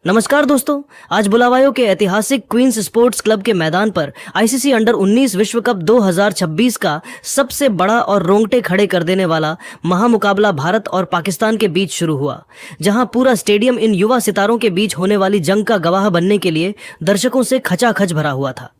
नमस्कार दोस्तों। आज बुलावायो के ऐतिहासिक क्वींस स्पोर्ट्स क्लब के मैदान पर आईसीसी अंडर 19 विश्व कप 2026 का सबसे बड़ा और रोंगटे खड़े कर देने वाला महामुकाबला भारत और पाकिस्तान के बीच शुरू हुआ, जहां पूरा स्टेडियम इन युवा सितारों के बीच होने वाली जंग का गवाह बनने के लिए दर्शकों से खचाखच भरा हुआ था।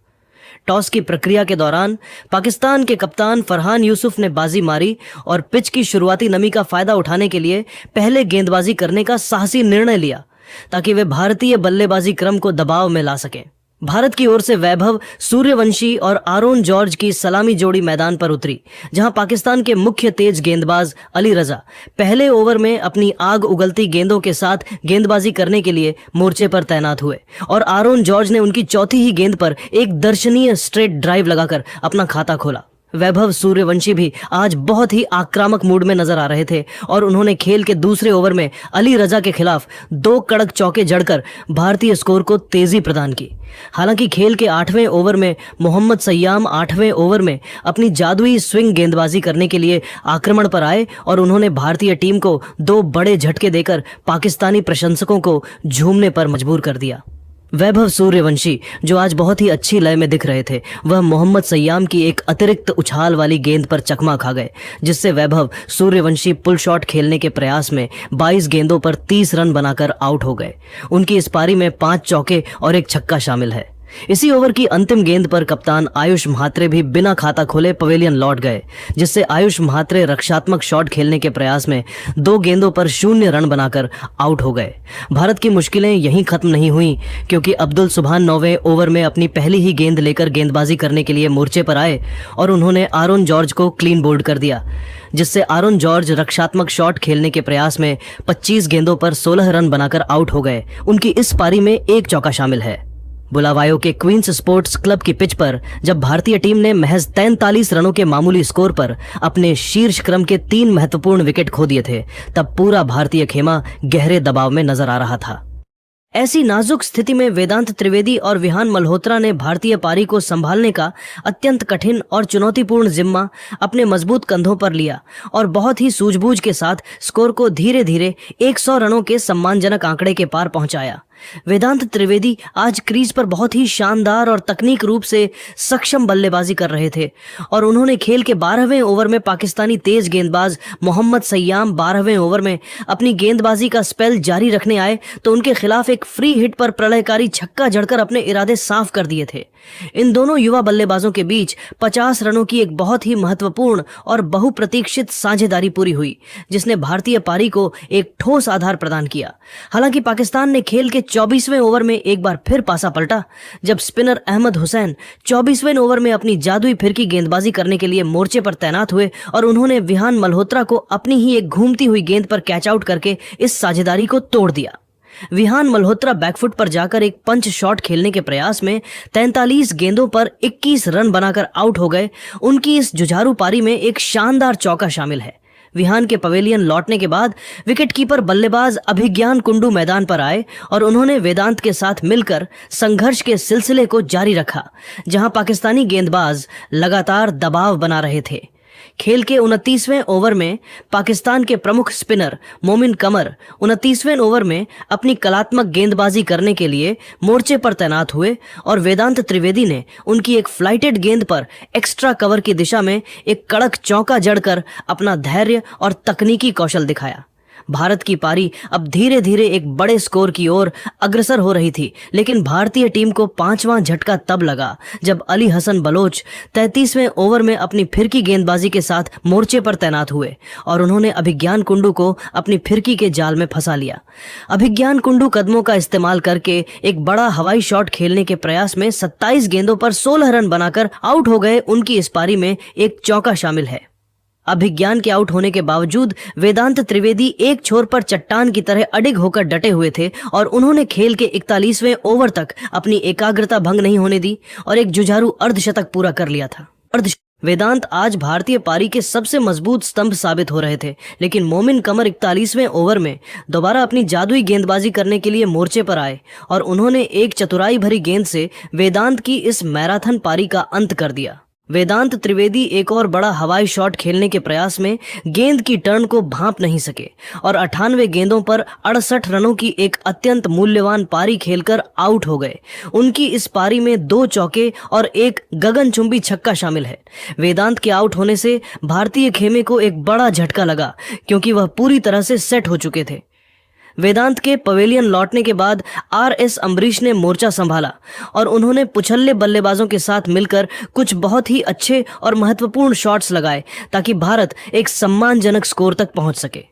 टॉस की प्रक्रिया के दौरान पाकिस्तान के कप्तान फरहान यूसुफ ने बाजी मारी और पिच की शुरुआती नमी का फायदा उठाने के लिए पहले गेंदबाजी करने का साहसी निर्णय लिया ताकि वे भारतीय बल्लेबाजी क्रम को दबाव में ला सकें। भारत की ओर से वैभव सूर्यवंशी और आरोन जॉर्ज की सलामी जोड़ी मैदान पर उतरी, जहां पाकिस्तान के मुख्य तेज गेंदबाज अली रजा पहले ओवर में अपनी आग उगलती गेंदों के साथ गेंदबाजी करने के लिए मोर्चे पर तैनात हुए और आरोन जॉर्ज ने उनकी चौथी ही गेंद पर एक दर्शनीय स्ट्रेट ड्राइव लगाकर अपना खाता खोला। वैभव सूर्यवंशी भी आज बहुत ही आक्रामक मूड में नजर आ रहे थे और उन्होंने खेल के दूसरे ओवर में अली रजा के खिलाफ 2 कड़क चौके जड़कर भारतीय स्कोर को तेजी प्रदान की। हालांकि खेल के 8वें ओवर में मोहम्मद सय्याम 8वें ओवर में अपनी जादुई स्विंग गेंदबाजी करने के लिए आक्रमण पर आए और उन्होंने भारतीय टीम को 2 बड़े झटके देकर पाकिस्तानी प्रशंसकों को झूमने पर मजबूर कर दिया। वैभव सूर्यवंशी, जो आज बहुत ही अच्छी लय में दिख रहे थे, वह मोहम्मद सय्याम की एक अतिरिक्त उछाल वाली गेंद पर चकमा खा गए, जिससे वैभव सूर्यवंशी पुल शॉट खेलने के प्रयास में 22 गेंदों पर 30 रन बनाकर आउट हो गए। उनकी इस पारी में 5 चौके और 1 छक्का शामिल है। इसी ओवर की अंतिम गेंद पर कप्तान आयुष म्हात्रे भी बिना खाता खोले पवेलियन लौट गए, जिससे आयुष म्हात्रे रक्षात्मक शॉट खेलने के प्रयास में 2 गेंदों पर 0 रन बनाकर आउट हो गए। भारत की मुश्किलें यहीं खत्म नहीं हुई, क्योंकि अब्दुल सुभान 9वें ओवर में अपनी पहली ही गेंद लेकर गेंदबाजी करने के लिए मोर्चे पर आए और उन्होंने आरोन जॉर्ज को क्लीन बोल्ड कर दिया, जिससे आरोन जॉर्ज रक्षात्मक शॉट खेलने के प्रयास में 25 गेंदों पर 16 रन बनाकर आउट हो गए। उनकी इस पारी में 1 चौका शामिल है। बुलावायो के क्वींस स्पोर्ट्स क्लब की पिच पर जब भारतीय टीम ने महज 43 रनों के मामूली स्कोर पर अपने शीर्ष क्रम के 3 महत्वपूर्ण विकेट खो दिए थे, तब पूरा भारतीय खेमा गहरे दबाव में नजर आ रहा था। ऐसी नाजुक स्थिति में वेदांत त्रिवेदी और विहान मल्होत्रा ने भारतीय पारी को संभालने का अत्यंत कठिन और चुनौतीपूर्ण जिम्मा अपने मजबूत कंधों पर लिया और बहुत ही सूझबूझ के साथ स्कोर को धीरे धीरे 100 रनों के सम्मानजनक आंकड़े के पार पहुंचाया। वेदांत त्रिवेदी आज क्रीज पर बहुत ही शानदार और तकनीक रूप से सक्षम बल्लेबाजी कर रहे थे और उन्होंने खेल के 12वें ओवर में पाकिस्तानी तेज गेंदबाज मोहम्मद सय्याम 12वें ओवर में अपनी गेंदबाजी का स्पेल जारी रखने आए तो उनके खिलाफ एक फ्री हिट पर प्रलयकारी छक्का जड़कर अपने इरादे साफ कर दिए थे। इन दोनों युवा बल्लेबाजों के बीच 50 रनों की एक बहुत ही महत्वपूर्ण और बहुप्रतीक्षित साझेदारी पूरी हुई, जिसने भारतीय पारी को एक ठोस आधार प्रदान किया। हालांकि पाकिस्तान ने खेल के 24वें ओवर में एक बार फिर पासा पलटा, जब स्पिनर अहमद हुसैन 24वें ओवर में अपनी जादुई फिरकी गेंदबाजी करने के लिए मोर्चे पर तैनात हुए और उन्होंने विहान मल्होत्रा को अपनी ही एक घूमती हुई गेंद पर कैच आउट करके इस साझेदारी को तोड़ दिया। विहान मल्होत्रा बैकफुट पर जाकर एक पंच शॉट खेलने के प्रयास में 43 गेंदों पर 21 रन बनाकर आउट हो गए। उनकी इस जुझारू पारी में एक शानदार चौका शामिल है। विहान के पवेलियन लौटने के बाद विकेटकीपर बल्लेबाज अभिज्ञान कुंडू मैदान पर आए और उन्होंने वेदांत के साथ मिलकर संघर्ष के सिलसिले को जारी रखा, जहां पाकिस्तानी गेंदबाज लगातार दबाव बना रहे थे। खेल के 29वें ओवर में पाकिस्तान के प्रमुख स्पिनर मोमिन कमर 29वें ओवर में अपनी कलात्मक गेंदबाजी करने के लिए मोर्चे पर तैनात हुए और वेदांत त्रिवेदी ने उनकी एक फ्लाइटेड गेंद पर एक्स्ट्रा कवर की दिशा में एक कड़क चौका जड़कर अपना धैर्य और तकनीकी कौशल दिखाया। भारत की पारी अब धीरे धीरे एक बड़े स्कोर की ओर अग्रसर हो रही थी, लेकिन भारतीय टीम को 5वां झटका तब लगा जब अली हसन बलोच 33वें ओवर में अपनी फिरकी गेंदबाजी के साथ मोर्चे पर तैनात हुए और उन्होंने अभिज्ञान कुंडू को अपनी फिरकी के जाल में फंसा लिया। अभिज्ञान कुंडू कदमों का इस्तेमाल करके एक बड़ा हवाई शॉट खेलने के प्रयास में 27 गेंदों पर 16 रन बनाकर आउट हो गए। उनकी इस पारी में एक चौका शामिल है। अभिज्ञान के आउट होने के बावजूद वेदांत त्रिवेदी एक छोर पर चट्टान की तरह अडिग होकर डटे हुए थे और उन्होंने खेल के 41वें ओवर तक अपनी एकाग्रता भंग नहीं होने दी और एक जुझारू अर्धशतक पूरा कर लिया था। वेदांत आज भारतीय पारी के सबसे मजबूत स्तंभ साबित हो रहे थे, लेकिन मोमिन कमर 41वें ओवर में दोबारा अपनी जादुई गेंदबाजी करने के लिए मोर्चे पर आए और उन्होंने एक चतुराई भरी गेंद से वेदांत की इस मैराथन पारी का अंत कर दिया। वेदांत त्रिवेदी एक और बड़ा हवाई शॉट खेलने के प्रयास में गेंद की टर्न को भांप नहीं सके और 98 गेंदों पर 68 रनों की एक अत्यंत मूल्यवान पारी खेलकर आउट हो गए। उनकी इस पारी में 2 चौके और एक गगनचुंबी छक्का शामिल है। वेदांत के आउट होने से भारतीय खेमे को एक बड़ा झटका लगा क्योंकि वह पूरी तरह से सेट हो चुके थे। वेदांत के पवेलियन लौटने के बाद आर.एस. अम्बरीश ने मोर्चा संभाला और उन्होंने पुछल्ले बल्लेबाजों के साथ मिलकर कुछ बहुत ही अच्छे और महत्वपूर्ण शॉट्स लगाए ताकि भारत एक सम्मानजनक स्कोर तक पहुंच सके।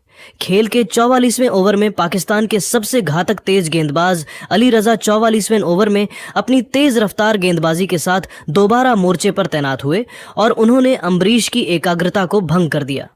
खेल के 44वें ओवर में पाकिस्तान के सबसे घातक तेज गेंदबाज अली रजा 44वें ओवर में अपनी तेज रफ्तार गेंदबाजी के साथ दोबारा मोर्चे पर तैनात हुए और उन्होंने अम्बरीश की एकाग्रता को भंग कर दिया।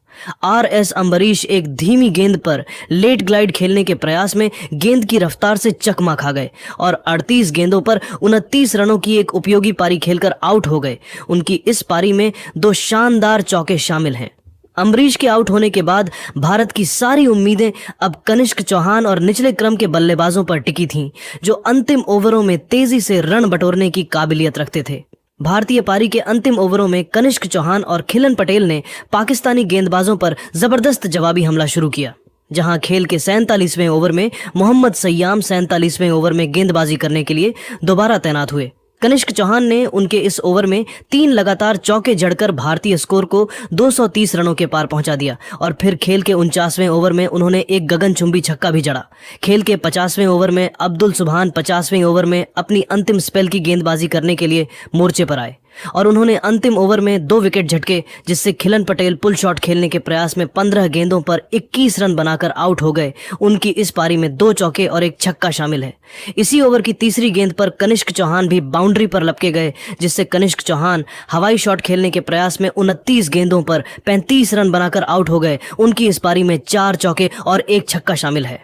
आर.एस. अम्बरीश एक धीमी गेंद पर लेट ग्लाइड खेलने के प्रयास में गेंद की रफ्तार से चकमा खा गए और 38 गेंदों पर 29 रनों की एक उपयोगी पारी खेलकर आउट हो गए। उनकी इस पारी में 2 शानदार चौके शामिल हैं। अम्बरीश के आउट होने के बाद भारत की सारी उम्मीदें अब कनिष्क चौहान और निचले क्रम के बल्लेबाजों पर टिकी थीं, जो अंतिम ओवरों में तेजी से रन बटोरने की काबिलियत रखते थे। भारतीय पारी के अंतिम ओवरों में कनिष्क चौहान और खिलन पटेल ने पाकिस्तानी गेंदबाजों पर जबरदस्त जवाबी हमला शुरू किया। जहां खेल के 47वें ओवर में मोहम्मद सय्याम 47वें ओवर में गेंदबाजी करने के लिए दोबारा तैनात हुए। कनिष्क चौहान ने उनके इस ओवर में 3 लगातार चौके जड़कर भारतीय स्कोर को 230 रनों के पार पहुंचा दिया और फिर खेल के 49वें ओवर में उन्होंने एक गगनचुंबी छक्का भी जड़ा। खेल के 50वें ओवर में अब्दुल सुभान 50वें ओवर में अपनी अंतिम स्पेल की गेंदबाजी करने के लिए मोर्चे पर आए और उन्होंने अंतिम ओवर में 2 विकेट झटके, जिससे खिलन पटेल पुल शॉट खेलने के प्रयास में 15 गेंदों पर 21 रन बनाकर आउट हो गए। उनकी इस पारी में 2 चौके और एक छक्का शामिल है। इसी ओवर की तीसरी गेंद पर कनिष्क चौहान भी बाउंड्री पर लपके गए, जिससे कनिष्क चौहान हवाई शॉट खेलने के प्रयास में 29 गेंदों पर 35 रन बनाकर आउट हो गए। उनकी इस पारी में 4 चौके और एक छक्का शामिल है।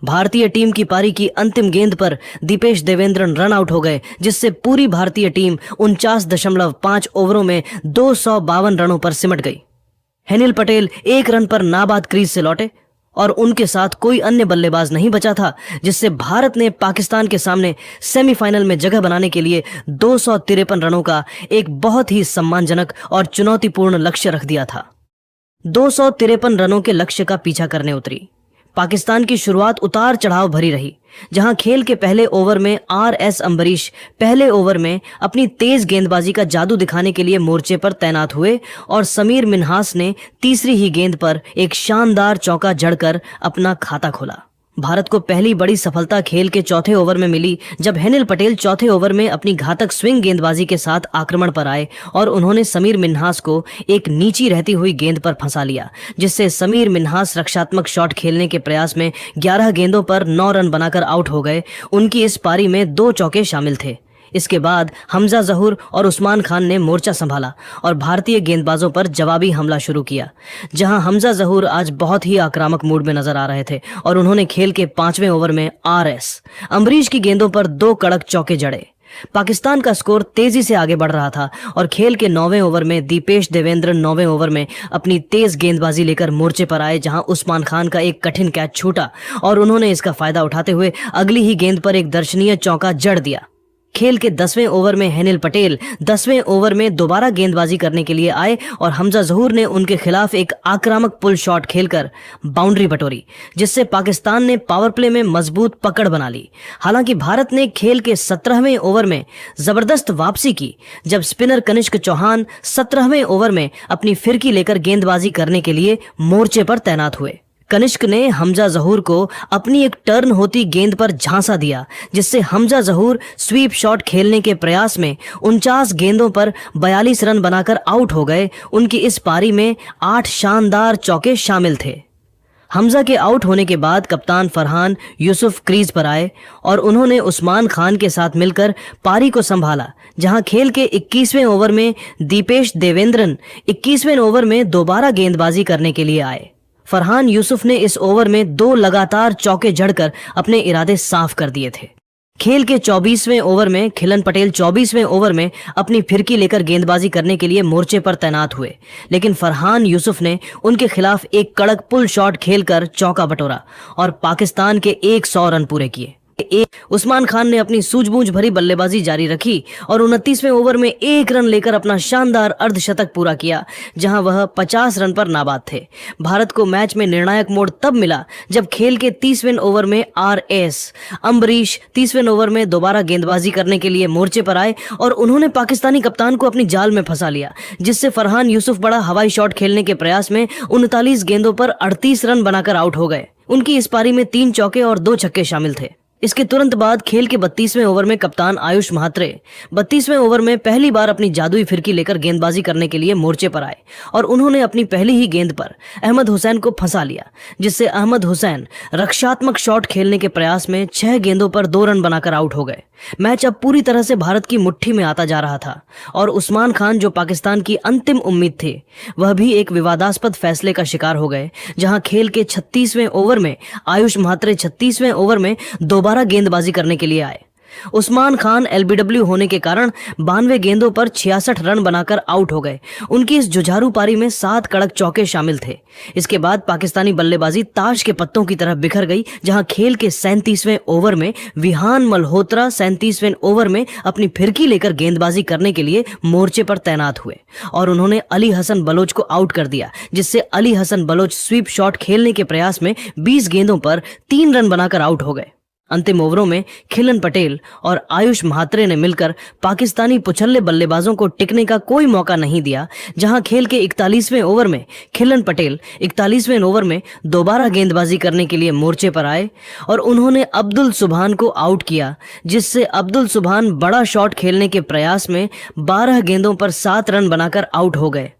भारतीय टीम की पारी की अंतिम गेंद पर दीपेश देवेंद्रन रन आउट हो गए, जिससे पूरी भारतीय टीम 49.5 ओवरों में 252 रनों पर सिमट गई। हेनिल पटेल 1 रन पर नाबाद क्रीज से लौटे और उनके साथ कोई अन्य बल्लेबाज नहीं बचा था, जिससे भारत ने पाकिस्तान के सामने सेमीफाइनल में जगह बनाने के लिए 253 रनों का एक बहुत ही सम्मानजनक और चुनौतीपूर्ण लक्ष्य रख दिया था। 253 रनों के लक्ष्य का पीछा करने उतरी पाकिस्तान की शुरुआत उतार चढ़ाव भरी रही, जहां खेल के पहले ओवर में आर.एस. अम्बरीश पहले ओवर में अपनी तेज गेंदबाजी का जादू दिखाने के लिए मोर्चे पर तैनात हुए और समीर मिन्हास ने तीसरी ही गेंद पर एक शानदार चौका जड़कर अपना खाता खोला। भारत को पहली बड़ी सफलता खेल के चौथे ओवर में मिली, जब हेनिल पटेल चौथे ओवर में अपनी घातक स्विंग गेंदबाजी के साथ आक्रमण पर आए और उन्होंने समीर मिन्हास को एक नीची रहती हुई गेंद पर फंसा लिया, जिससे समीर मिन्हास रक्षात्मक शॉट खेलने के प्रयास में 11 गेंदों पर 9 रन बनाकर आउट हो गए। उनकी इस पारी में 2 चौके शामिल थे। इसके बाद हमजा जहूर और उस्मान खान ने मोर्चा संभाला और भारतीय गेंदबाजों पर जवाबी हमला शुरू किया, जहां हमजा जहूर आज बहुत ही आक्रामक मूड में नजर आ रहे थे और उन्होंने खेल के 5वें ओवर में आर.एस. अम्बरीश की गेंदों पर 2 कड़क चौके जड़े। पाकिस्तान का स्कोर तेजी से आगे बढ़ रहा था और खेल के 9वें ओवर में दीपेश देवेंद्रन 9वें ओवर में अपनी तेज गेंदबाजी लेकर मोर्चे पर आए, जहां उस्मान खान का एक कठिन कैच छूटा और उन्होंने इसका फायदा उठाते हुए अगली ही गेंद पर एक दर्शनीय चौका जड़ दिया। खेल के 10वें ओवर में हेनिल पटेल 10वें ओवर में दोबारा गेंदबाजी करने के लिए आए और हमजा जहूर ने उनके खिलाफ एक आक्रामक पुल शॉट खेलकर बाउंड्री बटोरी, जिससे पाकिस्तान ने पावर प्ले में मजबूत पकड़ बना ली। हालांकि भारत ने खेल के 17वें ओवर में जबरदस्त वापसी की, जब स्पिनर कनिष्क चौहान 17वें ओवर में अपनी फिरकी लेकर गेंदबाजी करने के लिए मोर्चे पर तैनात हुए। कनिष्क ने हमजा जहूर को अपनी एक टर्न होती गेंद पर झांसा दिया, जिससे हमजा जहूर स्वीप शॉट खेलने के प्रयास में 49 गेंदों पर 42 रन बनाकर आउट हो गए। उनकी इस पारी में 8 शानदार चौके शामिल थे। हमजा के आउट होने के बाद कप्तान फरहान यूसुफ क्रीज पर आए और उन्होंने उस्मान खान के साथ मिलकर पारी को संभाला, जहां खेल के 21वें ओवर में दीपेश देवेंद्रन 21वें ओवर में दोबारा गेंदबाजी करने के लिए आए। फरहान यूसुफ ने इस ओवर में 2 लगातार चौके जड़कर अपने इरादे साफ कर दिए थे। खेल के 24वें ओवर में खिलन पटेल 24वें ओवर में अपनी फिरकी लेकर गेंदबाजी करने के लिए मोर्चे पर तैनात हुए, लेकिन फरहान यूसुफ ने उनके खिलाफ एक कड़क पुल शॉट खेलकर चौका बटोरा और पाकिस्तान के 100 रन पूरे किए। उस्मान खान ने अपनी सूझबूझ भरी बल्लेबाजी जारी रखी और 29वें ओवर में 1 रन लेकर अपना शानदार अर्धशतक पूरा किया, जहां वह 50 रन पर नाबाद थे। भारत को मैच में निर्णायक मोड़ तब मिला जब खेल के 30वें ओवर में आर.एस. अम्बरीश 30वें ओवर में दोबारा गेंदबाजी करने के लिए मोर्चे पर आए और उन्होंने पाकिस्तानी कप्तान को अपनी जाल में फंसा लिया, जिससे फरहान यूसुफ बड़ा हवाई शॉट खेलने के प्रयास में 39 गेंदों पर 38 रन बनाकर आउट हो गए। उनकी इस पारी में 3 चौके और 2 छक्के शामिल थे। इसके तुरंत बाद खेल के 32वें ओवर में कप्तान आयुष म्हात्रे 32वें ओवर में पहली बार अपनी जादुई फिरकी लेकर गेंदबाजी करने के लिए मोर्चे पर आए और उन्होंने अपनी पहली ही गेंद पर अहमद हुसैन को फंसा लिया, जिससे अहमद हुसैन रक्षात्मक शॉट खेलने के प्रयास में 6 गेंदों पर 2 रन बनाकर आउट हो गए। मैच अब पूरी तरह से भारत की मुट्ठी में आता जा रहा था और उस्मान खान, जो पाकिस्तान की अंतिम उम्मीद थे, वह भी एक विवादास्पद फैसले का शिकार हो गए, जहां खेल के 36वें ओवर में आयुष म्हात्रे 36वें ओवर में दोबारा गेंदबाजी करने के लिए आए। उस्मान खान एलबीडब्ल्यू होने के कारण 92 गेंदों पर 66 रन बनाकर आउट हो गए। उनकी इस जुझारू पारी में 7 कड़क चौके शामिल थे। इसके बाद पाकिस्तानी बल्लेबाजी ताश के पत्तों की तरह बिखर गई, जहां खेल के 37वें ओवर में विहान मल्होत्रा 37वें ओवर में अपनी फिरकी लेकर गेंदबाजी करने के लिए मोर्चे पर तैनात हुए और उन्होंने अली हसन बलोच को आउट कर दिया, जिससे अली हसन बलोच स्वीप शॉट खेलने के प्रयास में 20 गेंदों पर 3 रन बनाकर आउट हो गए। अंतिम ओवरों में खिलन पटेल और आयुष म्हात्रे ने मिलकर पाकिस्तानी पुछल्ले बल्लेबाजों को टिकने का कोई मौका नहीं दिया, जहां खेल के 41वें ओवर में खिलन पटेल 41वें ओवर में दोबारा गेंदबाजी करने के लिए मोर्चे पर आए और उन्होंने अब्दुल सुभान को आउट किया, जिससे अब्दुल सुभान बड़ा शॉट खेलने के प्रयास में 12 गेंदों पर 7 रन बनाकर आउट हो गए।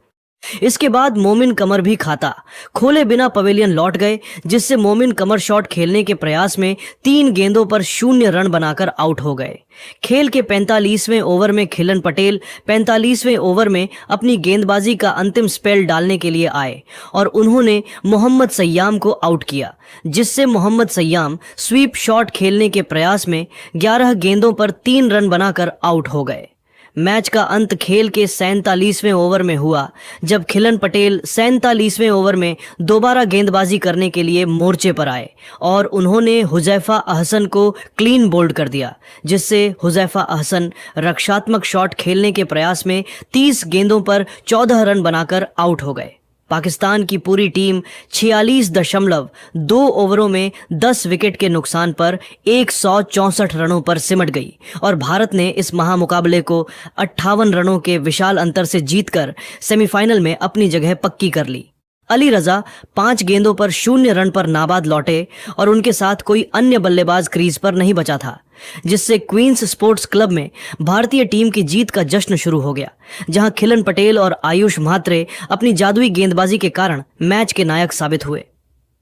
इसके बाद मोमिन कमर भी खाता खोले बिना पवेलियन लौट गए, जिससे मोमिन कमर शॉट खेलने के प्रयास में 3 गेंदों पर 0 रन बनाकर आउट हो गए। खेल के 45वें ओवर में खिलन पटेल 45वें ओवर में अपनी गेंदबाजी का अंतिम स्पेल डालने के लिए आए और उन्होंने मोहम्मद सय्याम को आउट किया, जिससे मोहम्मद सय्याम स्वीप शॉट खेलने के प्रयास में 11 गेंदों पर 3 रन बनाकर आउट हो गए। मैच का अंत खेल के 47वें ओवर में हुआ, जब खिलन पटेल 47वें ओवर में दोबारा गेंदबाजी करने के लिए मोर्चे पर आए और उन्होंने हुजैफा अहसन को क्लीन बोल्ड कर दिया, जिससे हुजैफा अहसन रक्षात्मक शॉट खेलने के प्रयास में 30 गेंदों पर 14 रन बनाकर आउट हो गए। पाकिस्तान की पूरी टीम 46.2 ओवरों में 10 विकेट के नुकसान पर 164 रनों पर सिमट गई और भारत ने इस महामुकाबले को 58 रनों के विशाल अंतर से जीतकर सेमीफाइनल में अपनी जगह पक्की कर ली। अली रजा 5 गेंदों पर 0 रन पर नाबाद लौटे और उनके साथ कोई अन्य बल्लेबाज क्रीज पर नहीं बचा था, जिससे क्वींस स्पोर्ट्स क्लब में भारतीय टीम की जीत का जश्न शुरू हो गया, जहां खिलन पटेल और आयुष म्हात्रे अपनी जादुई गेंदबाजी के कारण मैच के नायक साबित हुए।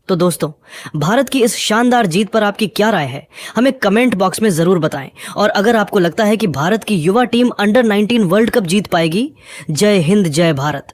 तो दोस्तों, भारत की इस शानदार जीत पर आपकी क्या राय है, हमें कमेंट बॉक्स में जरूर बताएं। और अगर आपको लगता है कि भारत की युवा टीम अंडर 19 वर्ल्ड कप जीत पाएगी, जय हिंद जय भारत।